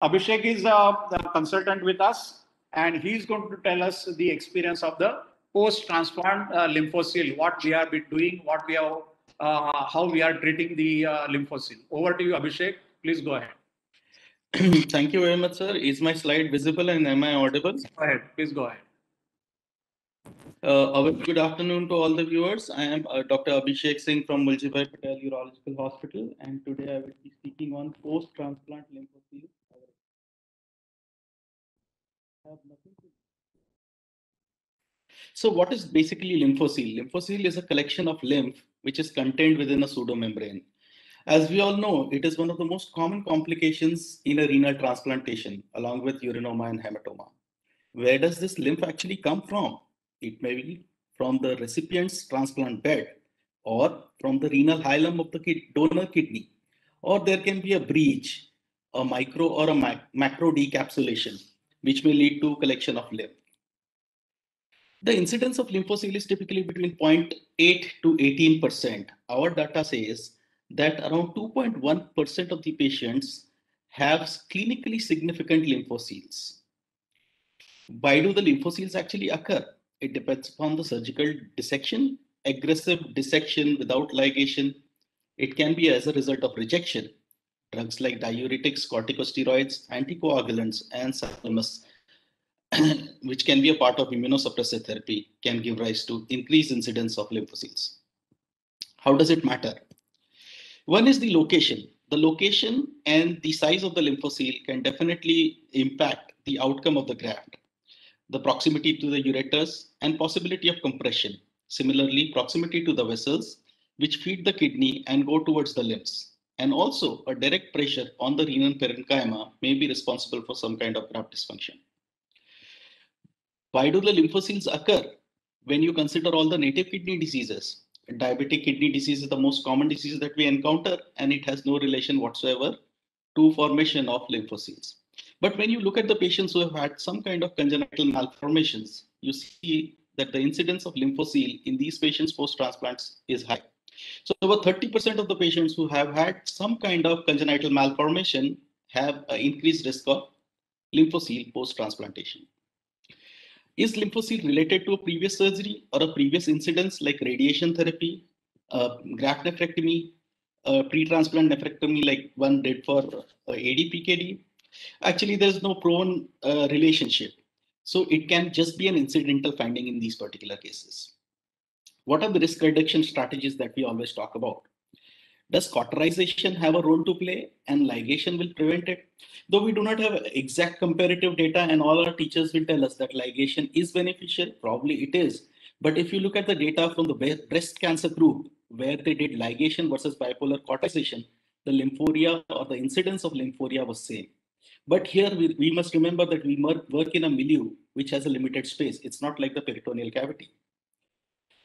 Abhishek is the consultant with us, and he's going to tell us the experience of the post-transplant lymphocyte, what we have been doing, what we have, how we are treating the lymphocyte. Over to you, Abhishek. Please go ahead. Thank you very much, sir. Is my slide visible and am I audible? Go ahead. Please go ahead. A very good afternoon to all the viewers. I am Dr. Abhishek Singh from Multibhai Patel Urological Hospital, and today I will be speaking on post-transplant lymphocytes. So what is basically lymphocyte? Lymphocyte is a collection of lymph which is contained within a pseudomembrane. As we all know, it is one of the most common complications in a renal transplantation, along with urinoma and hematoma. Where does this lymph actually come from? It may be from the recipient's transplant bed or from the renal hilum of the donor kidney, or there can be a breach, a micro or a macro decapsulation, which may lead to collection of lymph. The incidence of lymphocyte is typically between 0.8 to 18%. Our data says that around 2.1% of the patients have clinically significant lymphocytes. Why do the lymphocytes actually occur? It depends upon the surgical dissection, aggressive dissection without ligation. It can be as a result of rejection. Drugs like diuretics, corticosteroids, anticoagulants, and salmus, which can be a part of immunosuppressive therapy, can give rise to increased incidence of lymphocytes. How does it matter? One is the location. The location and the size of the lymphocyte can definitely impact the outcome of the graft. The proximity to the ureters and possibility of compression. Similarly, proximity to the vessels which feed the kidney and go towards the limbs. And also a direct pressure on the renal parenchyma may be responsible for some kind of graft dysfunction. Why do the lymphocytes occur? When you consider all the native kidney diseases, diabetic kidney disease is the most common disease that we encounter, and it has no relation whatsoever to formation of lymphocytes. But when you look at the patients who have had some kind of congenital malformations, you see that the incidence of lymphocyte in these patients post-transplants is high. So over 30% of the patients who have had some kind of congenital malformation have an increased risk of lymphocyte post-transplantation. Is lymphocyte related to a previous surgery or a previous incidence like radiation therapy, graft nephrectomy, pre-transplant nephrectomy like one did for ADPKD? Actually, there's no proven relationship. So it can just be an incidental finding in these particular cases. What are the risk reduction strategies that we always talk about? Does cauterization have a role to play and ligation will prevent it? Though we do not have exact comparative data and all our teachers will tell us that ligation is beneficial, probably it is. But if you look at the data from the breast cancer group where they did ligation versus bipolar cauterization, the lymphoria or the incidence of lymphoria was same. But here we must remember that we work in a milieu which has a limited space. It's not like the peritoneal cavity.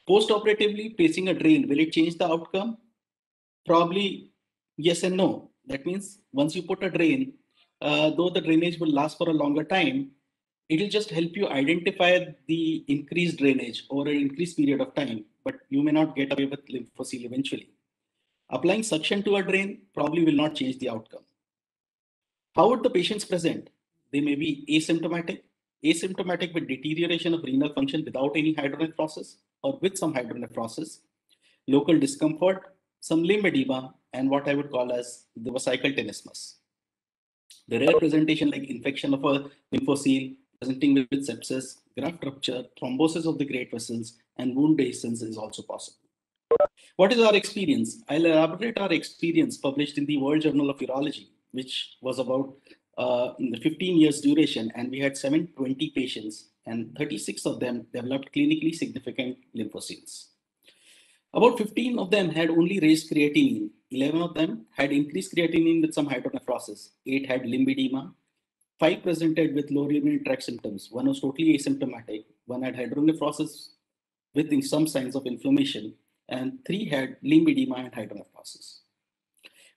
Post-operatively, placing a drain, will it change the outcome? Probably yes and no. That means once you put a drain, though the drainage will last for a longer time, it will just help you identify the increased drainage over an increased period of time, but you may not get away with lymphocyte eventually. Applying suction to a drain probably will not change the outcome. How would the patients present? They may be asymptomatic with deterioration of renal function without any hydronephrosis or with some hydronephrosis, local discomfort, some limb edema, and what I would call as the vesical tenesmus. The rare presentation like infection of a lymphocyte presenting with sepsis, graft rupture, thrombosis of the great vessels, and wound dehiscence is also possible. What is our experience? I'll elaborate our experience published in the World Journal of Urology, which was about 15 years duration, and we had 720 patients, and 36 of them developed clinically significant lymphocytes. About 15 of them had only raised creatinine. 11 of them had increased creatinine with some hydronephrosis. 8 had limb edema. 5 presented with lower urinary tract symptoms. 1 was totally asymptomatic. 1 had hydronephrosis with some signs of inflammation. And 3 had limb edema and hydronephrosis.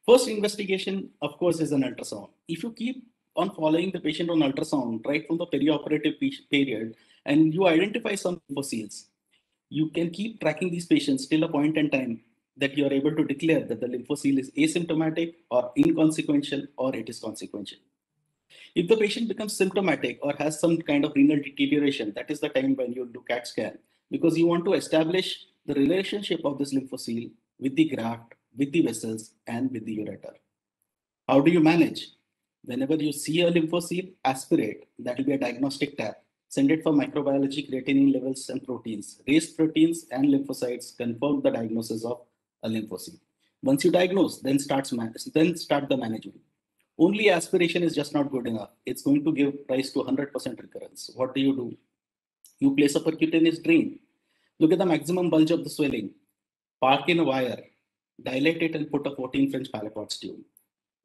First investigation, of course, is an ultrasound. If you keep on following the patient on ultrasound right from the perioperative period and you identify some lymphocytes, you can keep tracking these patients till a point in time that you are able to declare that the lymphocyte is asymptomatic or inconsequential or it is consequential. If the patient becomes symptomatic or has some kind of renal deterioration, that is the time when you do CAT scan, because you want to establish the relationship of this lymphocyte with the graft, with the vessels, and with the ureter. How do you manage? Whenever you see a lymphocyte, aspirate. That will be a diagnostic tab. Send it for microbiology, creatinine levels, and proteins. Raised proteins and lymphocytes confirm the diagnosis of a lymphocyte. Once you diagnose, then start the management. Only aspiration is just not good enough. It's going to give rise to 100% recurrence. What do? You place a percutaneous drain. Look at the maximum bulge of the swelling. Park in a wire, dilate it, and put a 14 French Palacords tube.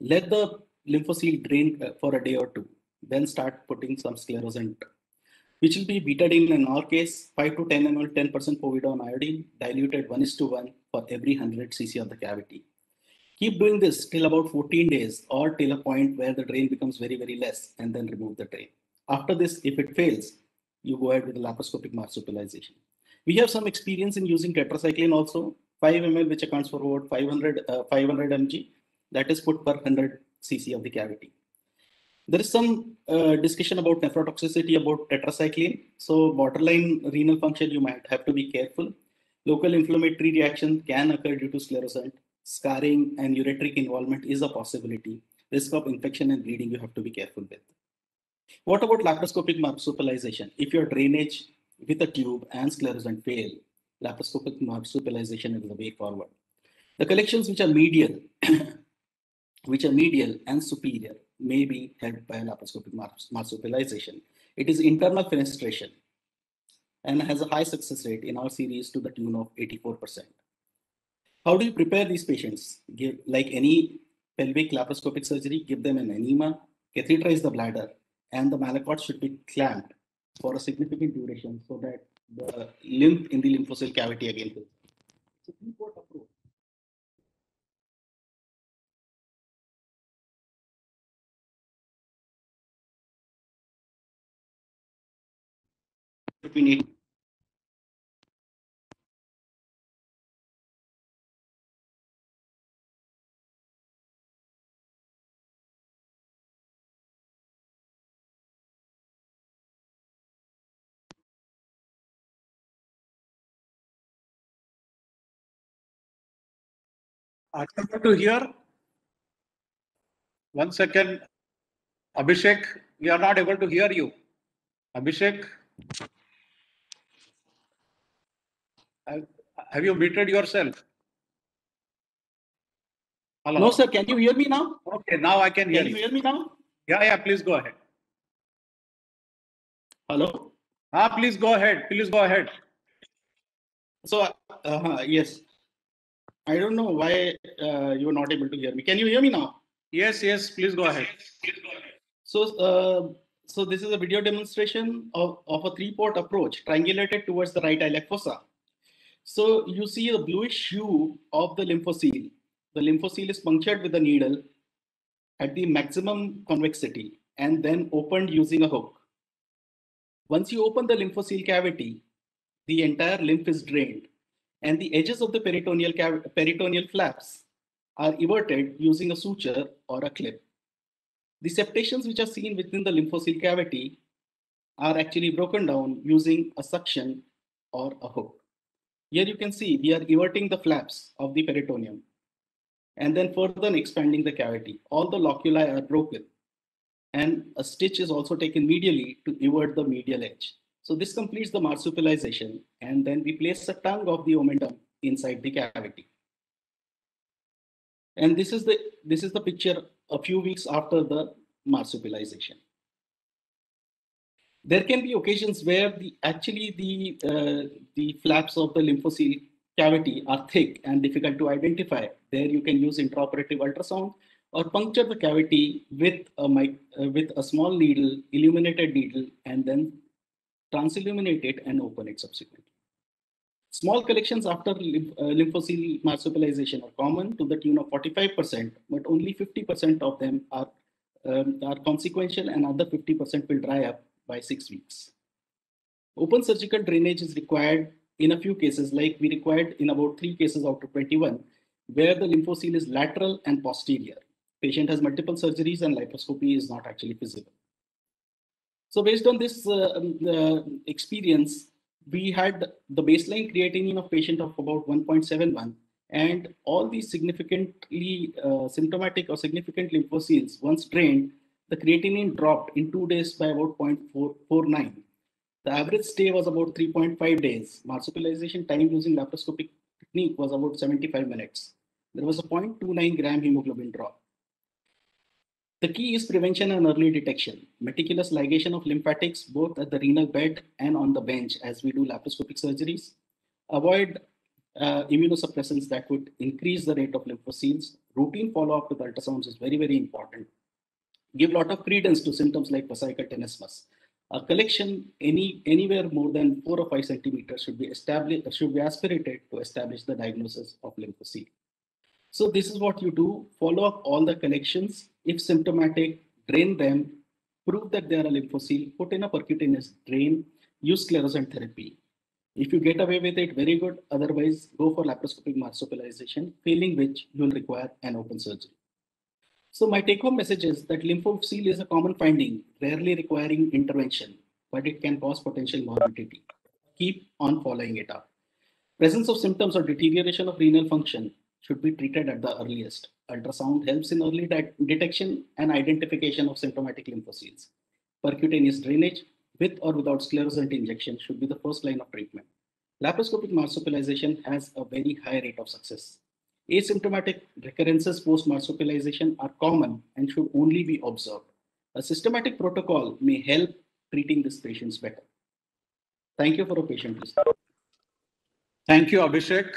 Let the lymphocyte drain for a day or two. Then start putting some sclerosant, which will be betadine in our case, 5 to 10 ml, 10% povidone iodine, diluted 1:1 for every 100 cc of the cavity. Keep doing this till about 14 days or till a point where the drain becomes very, very less, and then remove the drain. After this, if it fails, you go ahead with the laparoscopic marsupialization. We have some experience in using tetracycline also, 5 ml, which accounts for about 500 mg, that is put per 100 cc of the cavity. There is some discussion about nephrotoxicity about tetracycline. So borderline renal function, you might have to be careful. Local inflammatory reaction can occur due to sclerosant. Scarring and ureteric involvement is a possibility. Risk of infection and bleeding you have to be careful with. What about laparoscopic marsupialization? If your drainage with a tube and sclerosant fail, laparoscopic marsupialization is the way forward. The collections which are medial, and superior may be helped by laparoscopic marsupialization. It is internal fenestration and has a high success rate in our series to the tune of 84%. How do you prepare these patients? Like any pelvic laparoscopic surgery, give them an enema, catheterize the bladder, and the Malacot should be clamped for a significant duration so that the lymph in the lymphocyte cavity again fills. So, three-port approach. Between 8 Are you able to hear? 1 second. Abhishek, we are not able to hear you. Abhishek, have you muted yourself? Hello? No, sir. Can you hear me now? Okay, now I can hear Can you hear me now? Yeah, please go ahead. Hello? Please go ahead. Please go ahead. So, yes. I don't know why you are not able to hear me. Can you hear me now? Yes, please go ahead. So, so this is a video demonstration of a three-port approach triangulated towards the right iliac fossa. So you see the bluish hue of the lymphocyte. The lymphocyte is punctured with a needle at the maximum convexity and then opened using a hook. Once you open the lymphocyte cavity, the entire lymph is drained and the edges of the peritoneal flaps are everted using a suture or a clip. The septations which are seen within the lymphocyte cavity are actually broken down using a suction or a hook. Here you can see we are everting the flaps of the peritoneum and then further expanding the cavity. All the loculi are broken and a stitch is also taken medially to evert the medial edge. So this completes the marsupialization and then we place a tongue of the omentum inside the cavity. And this is the picture a few weeks after the marsupialization. There can be occasions where the flaps of the lymphocyte cavity are thick and difficult to identify. There you can use intraoperative ultrasound or puncture the cavity with a small needle, illuminated needle, and then transilluminate it and open it subsequently. Small collections after lymphocyte marsupialization are common to the tune of 45%, but only 50% of them are consequential and other 50% will dry up by 6 weeks. Open surgical drainage is required in a few cases, like we required in about 3 cases out of 21, where the lymphocyte is lateral and posterior. patient has multiple surgeries and laparoscopy is not actually feasible. So based on this experience, we had the baseline creatinine of patient of about 1.71, and all these significantly symptomatic or significant lymphocytes, once drained, the creatinine dropped in 2 days by about 0.449. The average stay was about 3.5 days. Marsupialization time using laparoscopic technique was about 75 minutes. There was a 0.29 gram hemoglobin drop. The key is prevention and early detection. Meticulous ligation of lymphatics both at the renal bed and on the bench as we do laparoscopic surgeries. Avoid immunosuppressants that would increase the rate of lymphocytes. Routine follow-up with ultrasounds is very, very important. Give a lot of credence to symptoms like vesical tenesmus. A collection anywhere more than 4 or 5 centimeters should be aspirated to establish the diagnosis of lymphocyte. So this is what you do. Follow up all the collections. If symptomatic, drain them, prove that they are a lymphocyte, put in a percutaneous drain, use sclerosant therapy. If you get away with it, very good. Otherwise, go for laparoscopic marsupialization, failing which you will require an open surgery. So my take-home message is that lymphocele is a common finding, rarely requiring intervention, but it can cause potential morbidity. Keep on following it up. Presence of symptoms or deterioration of renal function should be treated at the earliest. Ultrasound helps in early detection and identification of symptomatic lymphocytes. Percutaneous drainage with or without sclerosant injection should be the first line of treatment. Laparoscopic marsupialization has a very high rate of success. Asymptomatic recurrences post-marsupialization are common and should only be observed. A systematic protocol may help treating these patients better. Thank you for your patient listening. Thank you, Abhishek.